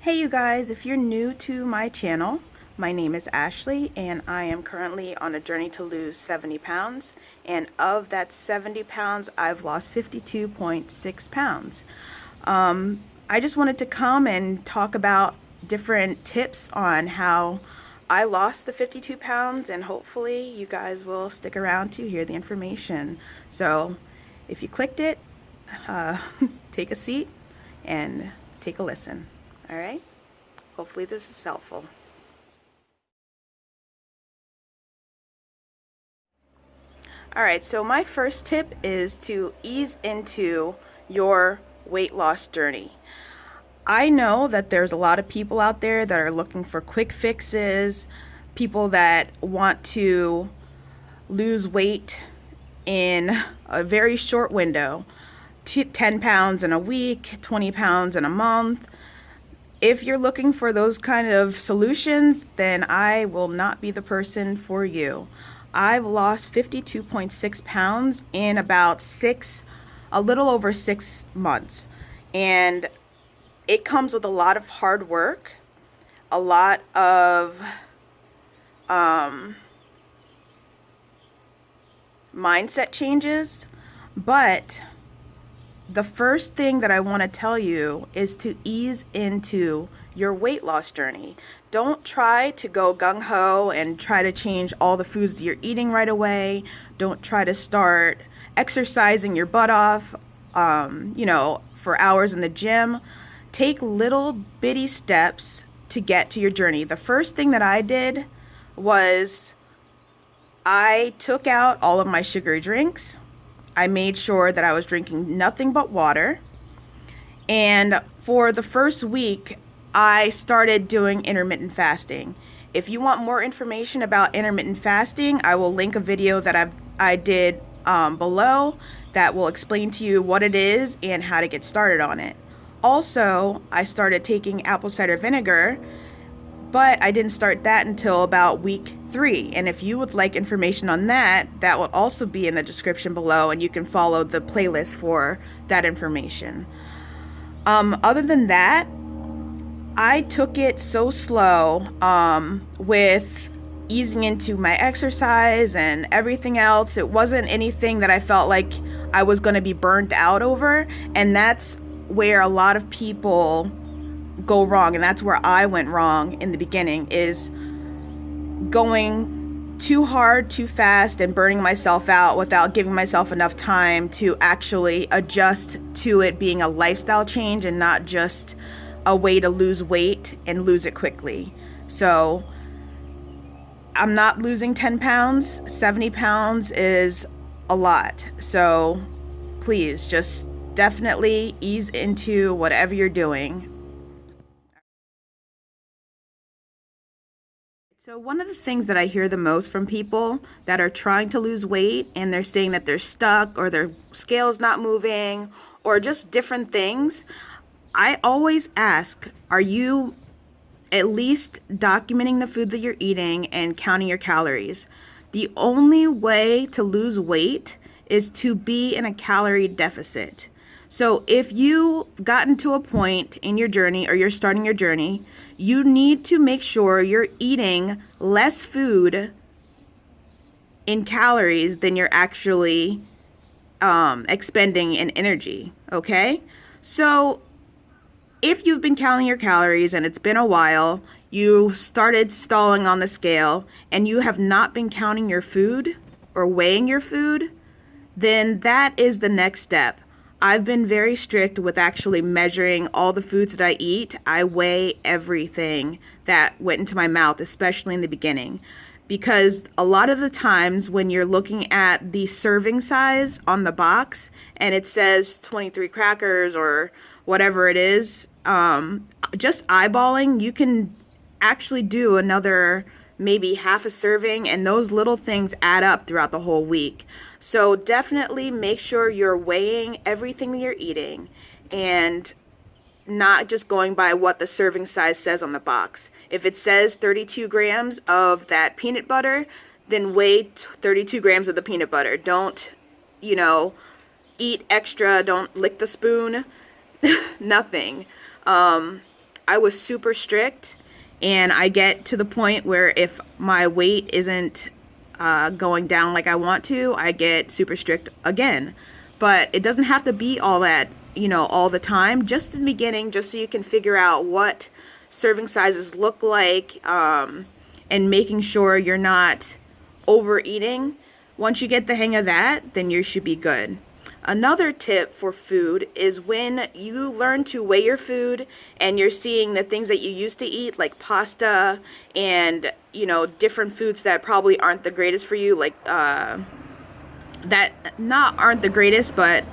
Hey you guys, if you're new to my channel, my name is Ashley and I am currently on a journey to lose 70 pounds, and of that 70 pounds I've lost 52.6 pounds. I just wanted to come and talk about different tips on how I lost the 52 pounds, and hopefully you guys will stick around to hear the information. So if you clicked it, uh, take a seat and take a listen. All right? Hopefully this is helpful. All right, so my first tip is to ease into your weight loss journey. I know that there's a lot of people out there that are looking for quick fixes, people that want to lose weight in a very short window, 10 pounds in a week, 20 pounds in a month. If you're looking for those kind of solutions, then I will not be the person for you. I've lost 52.6 pounds in about a little over 6 months. And it comes with a lot of hard work, a lot of mindset changes, but the first thing that I want to tell you is to ease into your weight loss journey. Don't try to go gung-ho and try to change all the foods that you're eating right away. Don't try to start exercising your butt off, for hours in the gym. Take little bitty steps to get to your journey. The first thing that I did was I took out all of my sugary drinks. I made sure that I was drinking nothing but water. And for the first week, I started doing intermittent fasting. If you want more information about intermittent fasting, I will link a video that I did below that will explain to you what it is and how to get started on it. Also, I started taking apple cider vinegar, but I didn't start that until about week 3. And if you would like information on that, that will also be in the description below, and you can follow the playlist for that information. Other than that, I took it so slow with easing into my exercise and everything else. It wasn't anything that I felt like I was going to be burnt out over, and that's where a lot of people go wrong, and that's where I went wrong in the beginning, is going too hard, too fast, and burning myself out without giving myself enough time to actually adjust to it being a lifestyle change and not just a way to lose weight and lose it quickly. So I'm not losing 10 pounds. 70 pounds is a lot. So please just definitely ease into whatever you're doing. So one of the things that I hear the most from people that are trying to lose weight and they're saying that they're stuck or their scale's not moving or just different things, I always ask, are you at least documenting the food that you're eating and counting your calories? The only way to lose weight is to be in a calorie deficit. So if you've gotten to a point in your journey or you're starting your journey, you need to make sure you're eating less food in calories than you're actually expending in energy, okay? So if you've been counting your calories and it's been a while, you started stalling on the scale, and you have not been counting your food or weighing your food, then that is the next step. I've been very strict with actually measuring all the foods that I eat. I weigh everything that went into my mouth, especially in the beginning, because a lot of the times when you're looking at the serving size on the box and it says 23 crackers or whatever it is, just eyeballing, you can actually do another maybe half a serving, and those little things add up throughout the whole week. So definitely make sure you're weighing everything that you're eating and not just going by what the serving size says on the box. If it says 32 grams of that peanut butter, then weigh 32 grams of the peanut butter. Don't, eat extra. Don't lick the spoon. Nothing. I was super strict, and I get to the point where if my weight isn't going down like I want to, I get super strict again. But it doesn't have to be all that, all the time. Just in the beginning, just so you can figure out what serving sizes look like, and making sure you're not overeating. Once you get the hang of that, then you should be good. Another tip for food is when you learn to weigh your food and you're seeing the things that you used to eat, like pasta and, different foods that probably aren't the greatest for you, like, that aren't the greatest, but,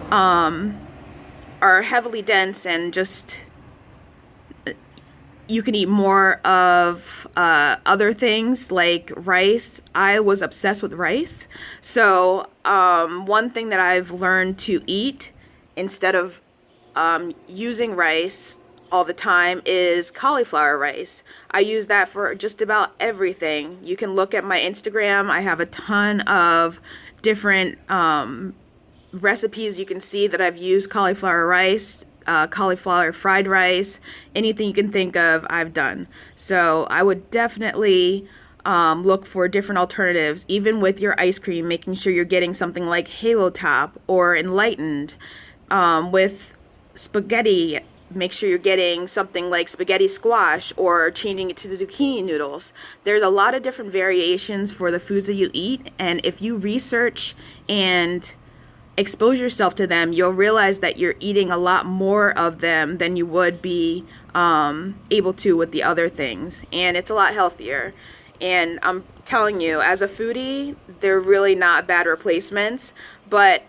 are heavily dense and just, you can eat more of other things like rice. I was obsessed with rice. So one thing that I've learned to eat instead of using rice all the time is cauliflower rice. I use that for just about everything. You can look at my Instagram. I have a ton of different recipes. You can see that I've used cauliflower rice, cauliflower fried rice, anything you can think of, I've done. So I would definitely look for different alternatives, even with your ice cream, making sure you're getting something like Halo Top or Enlightened. With spaghetti, make sure you're getting something like spaghetti squash or changing it to the zucchini noodles. There's a lot of different variations for the foods that you eat, and if you research and expose yourself to them, you'll realize that you're eating a lot more of them than you would be able to with the other things, and it's a lot healthier. And I'm telling you, as a foodie, they're really not bad replacements, but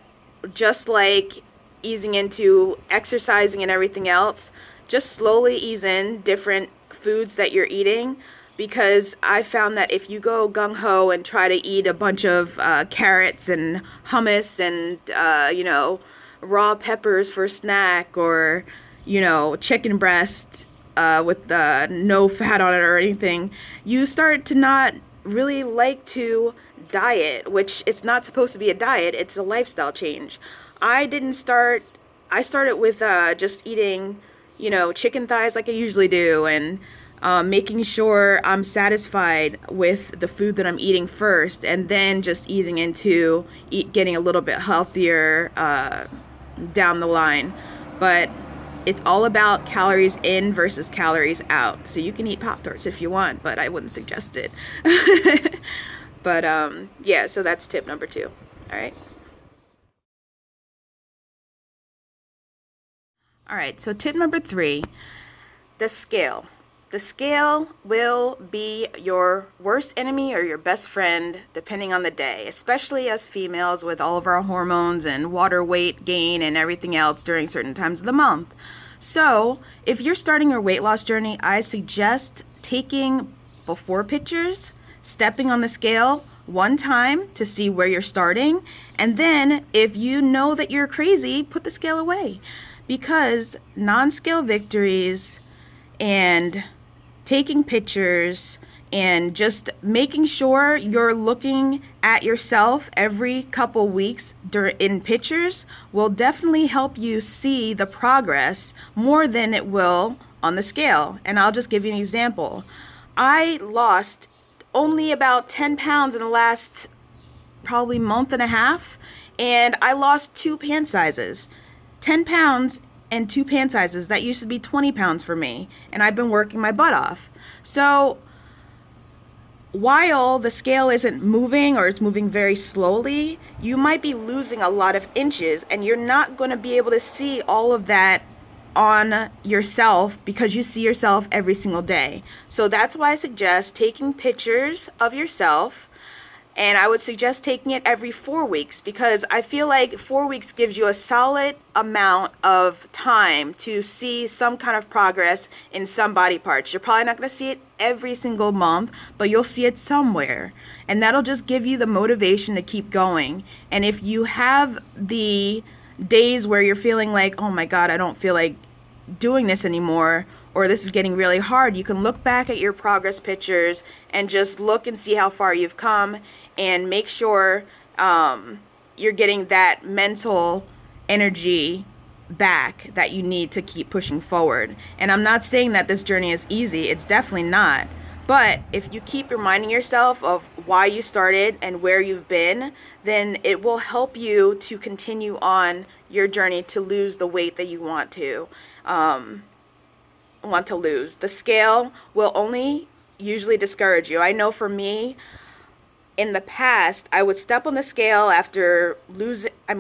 just like easing into exercising and everything else, just slowly ease in different foods that you're eating, because I found that if you go gung-ho and try to eat a bunch of carrots and hummus and, raw peppers for a snack, or, chicken breast with no fat on it or anything, you start to not really like to diet, which it's not supposed to be a diet, it's a lifestyle change. I started with just eating, chicken thighs like I usually do, and making sure I'm satisfied with the food that I'm eating first, and then just easing into getting a little bit healthier down the line. But it's all about calories in versus calories out. So you can eat Pop-Tarts if you want, but I wouldn't suggest it. But yeah, so that's tip number 2. All right. All right, so tip number 3, the scale. The scale will be your worst enemy or your best friend depending on the day, especially as females with all of our hormones and water weight gain and everything else during certain times of the month. So if you're starting your weight loss journey, I suggest taking before pictures, stepping on the scale one time to see where you're starting, and then if you know that you're crazy, put the scale away. Because non-scale victories and taking pictures and just making sure you're looking at yourself every couple weeks in pictures will definitely help you see the progress more than it will on the scale. And I'll just give you an example. I lost only about 10 pounds in the last probably month and a half, and I lost 2 pant sizes. 10 pounds and 2 pant sizes. That used to be 20 pounds for me, and I've been working my butt off. So while the scale isn't moving, or it's moving very slowly, you might be losing a lot of inches, and you're not going to be able to see all of that on yourself because you see yourself every single day. So that's why I suggest taking pictures of yourself. And I would suggest taking it every 4 weeks, because I feel like 4 weeks gives you a solid amount of time to see some kind of progress in some body parts. You're probably not going to see it every single month, but you'll see it somewhere. And that'll just give you the motivation to keep going. And if you have the days where you're feeling like, oh my God, I don't feel like doing this anymore, or this is getting really hard, you can look back at your progress pictures and just look and see how far you've come, and make sure you're getting that mental energy back that you need to keep pushing forward. And I'm not saying that this journey is easy. It's definitely not. But if you keep reminding yourself of why you started and where you've been, then it will help you to continue on your journey to lose the weight that you want to lose. The scale will only usually discourage you. I know for me, in the past, I would step on the scale after I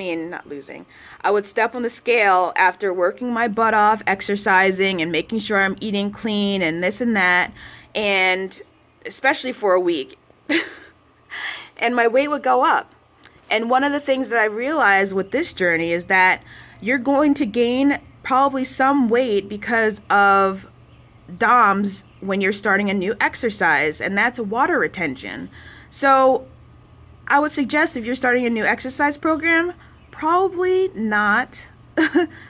would step on the scale after working my butt off, exercising and making sure I'm eating clean and this and that, and especially for a week. And my weight would go up. And one of the things that I realized with this journey is that you're going to gain probably some weight because of DOMS when you're starting a new exercise, and that's water retention. So I would suggest if you're starting a new exercise program, probably not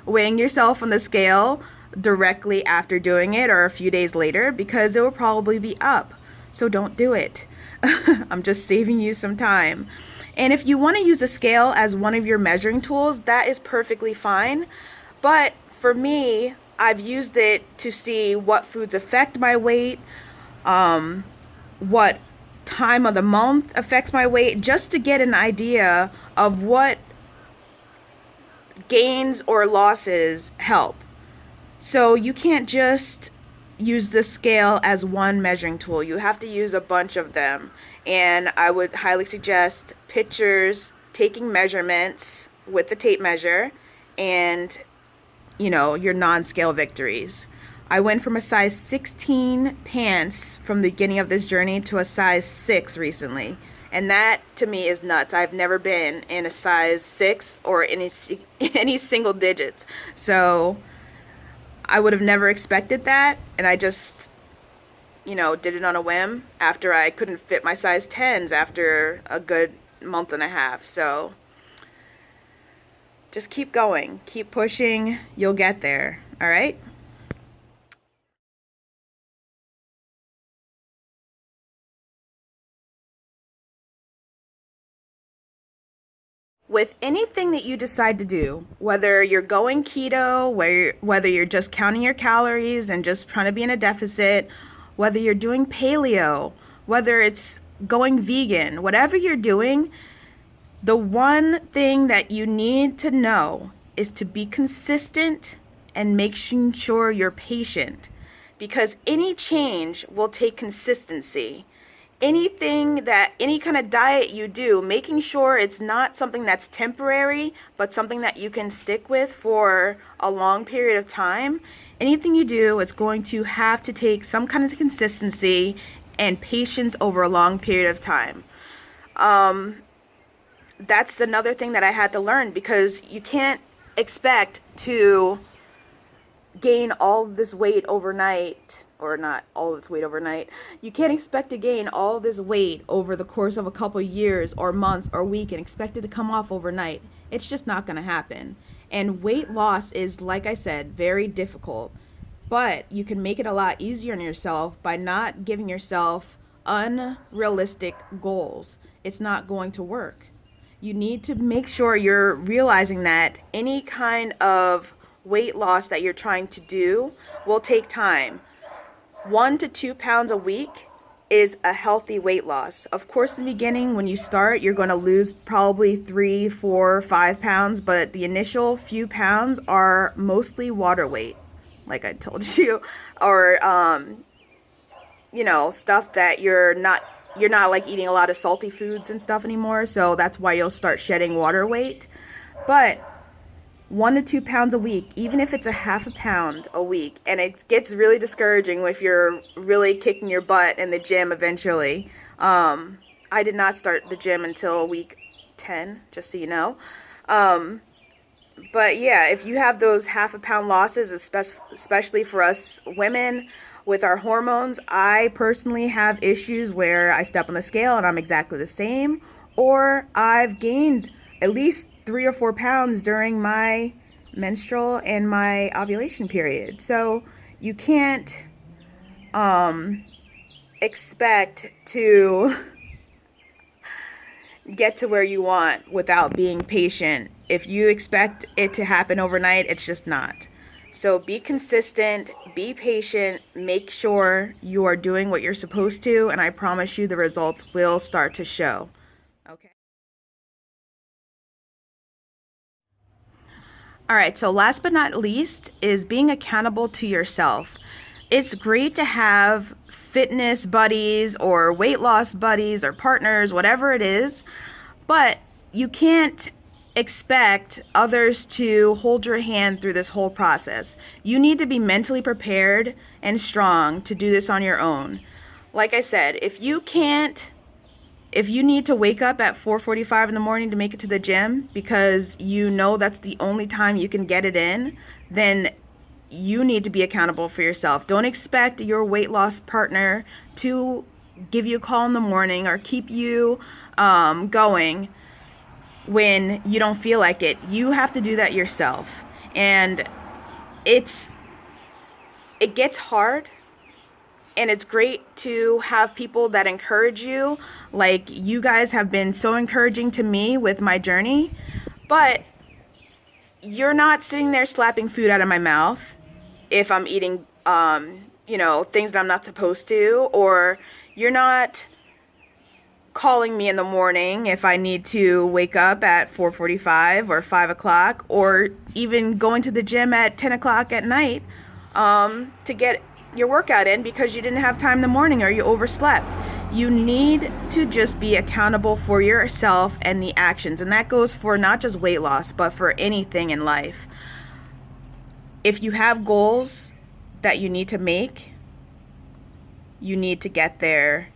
weighing yourself on the scale directly after doing it or a few days later, because it will probably be up. So don't do it. I'm just saving you some time. And if you want to use a scale as one of your measuring tools, that is perfectly fine. But for me, I've used it to see what foods affect my weight, what time of the month affects my weight, just to get an idea of what gains or losses help. So you can't just use the scale as one measuring tool. You have to use a bunch of them. And I would highly suggest pictures, taking measurements with the tape measure, and your non-scale victories. I went from a size 16 pants from the beginning of this journey to a size 6 recently. And that to me is nuts. I've never been in a size 6 or any single digits. So I would have never expected that. And I just, did it on a whim after I couldn't fit my size 10s after a good month and a half. So just keep going, keep pushing, you'll get there, all right? With anything that you decide to do, whether you're going keto, whether you're just counting your calories and just trying to be in a deficit, whether you're doing paleo, whether it's going vegan, whatever you're doing, the one thing that you need to know is to be consistent and making sure you're patient, because any change will take consistency. Any kind of diet you do, making sure it's not something that's temporary, but something that you can stick with for a long period of time. Anything you do, it's going to have to take some kind of consistency and patience over a long period of time. That's another thing that I had to learn, because you can't expect to gain all this weight overnight, or not all this weight overnight. You can't expect to gain all this weight over the course of a couple years or months or week and expect it to come off overnight. It's just not going to happen. And weight loss is, like I said, very difficult, but you can make it a lot easier on yourself by not giving yourself unrealistic goals. It's not going to work. You need to make sure you're realizing that any kind of weight loss that you're trying to do will take time. 1 to 2 pounds a week is a healthy weight loss. Of course, in the beginning, when you start, you're going to lose probably 3, 4, 5 pounds, but the initial few pounds are mostly water weight, like I told you, or stuff that you're not like eating a lot of salty foods and stuff anymore, so that's why you'll start shedding water weight. But 1 to 2 pounds a week, even if it's a half a pound a week, and it gets really discouraging if you're really kicking your butt in the gym eventually. I did not start the gym until week 10, just so you know. But yeah, if you have those half a pound losses, especially for us women with our hormones, I personally have issues where I step on the scale and I'm exactly the same, or I've gained at least 3 or 4 pounds during my menstrual and my ovulation period. So you can't expect to get to where you want without being patient If you expect it to happen overnight, it's just not. So be consistent, be patient, make sure you are doing what you're supposed to, and I promise you the results will start to show. Okay. All right, so last but not least is being accountable to yourself. It's great to have fitness buddies or weight loss buddies or partners, whatever it is, but you can't expect others to hold your hand through this whole process. You need to be mentally prepared and strong to do this on your own. Like I said, if you need to wake up at 4:45 in the morning to make it to the gym because you know that's the only time you can get it in, then you need to be accountable for yourself. Don't expect your weight loss partner to give you a call in the morning or keep you going when you don't feel like it. You have to do that yourself. And it gets hard, and it's great to have people that encourage you. Like, you guys have been so encouraging to me with my journey, but you're not sitting there slapping food out of my mouth if I'm eating things that I'm not supposed to, or you're not calling me in the morning if I need to wake up at 4:45 or 5 o'clock, or even going to the gym at 10 o'clock at night to get your workout in because you didn't have time in the morning or you overslept. You need to just be accountable for yourself and the actions, and that goes for not just weight loss, but for anything in life. If you have goals that you need to make, you need to get there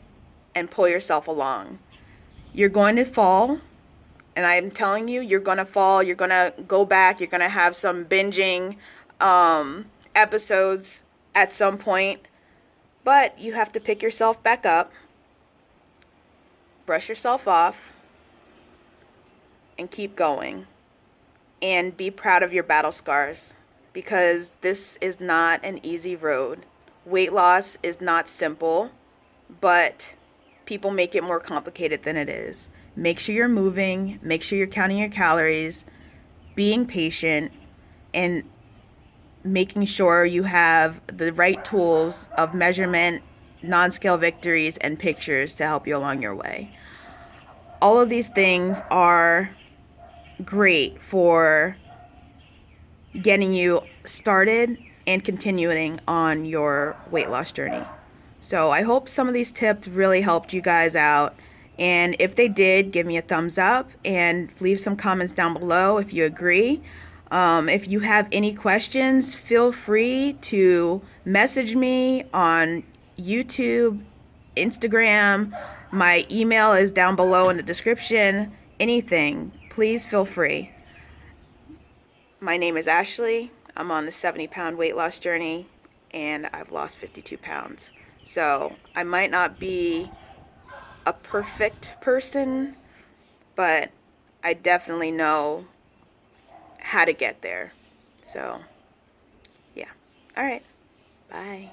and pull yourself along. You're going to fall, and I'm telling you, you're going to fall. You're going to go back. You're going to have some binging episodes at some point, but you have to pick yourself back up, brush yourself off, and keep going. And be proud of your battle scars, because this is not an easy road. Weight loss is not simple, but people make it more complicated than it is. Make sure you're moving, make sure you're counting your calories, being patient, and making sure you have the right tools of measurement, non-scale victories, and pictures to help you along your way. All of these things are great for getting you started and continuing on your weight loss journey. So I hope some of these tips really helped you guys out. And if they did, give me a thumbs up and leave some comments down below if you agree. If you have any questions, feel free to message me on YouTube, Instagram. My email is down below in the description. Anything, please feel free. My name is Ashley. I'm on the 70-pound weight loss journey, and I've lost 52 pounds. So I might not be a perfect person, but I definitely know how to get there. So, yeah. All right. Bye.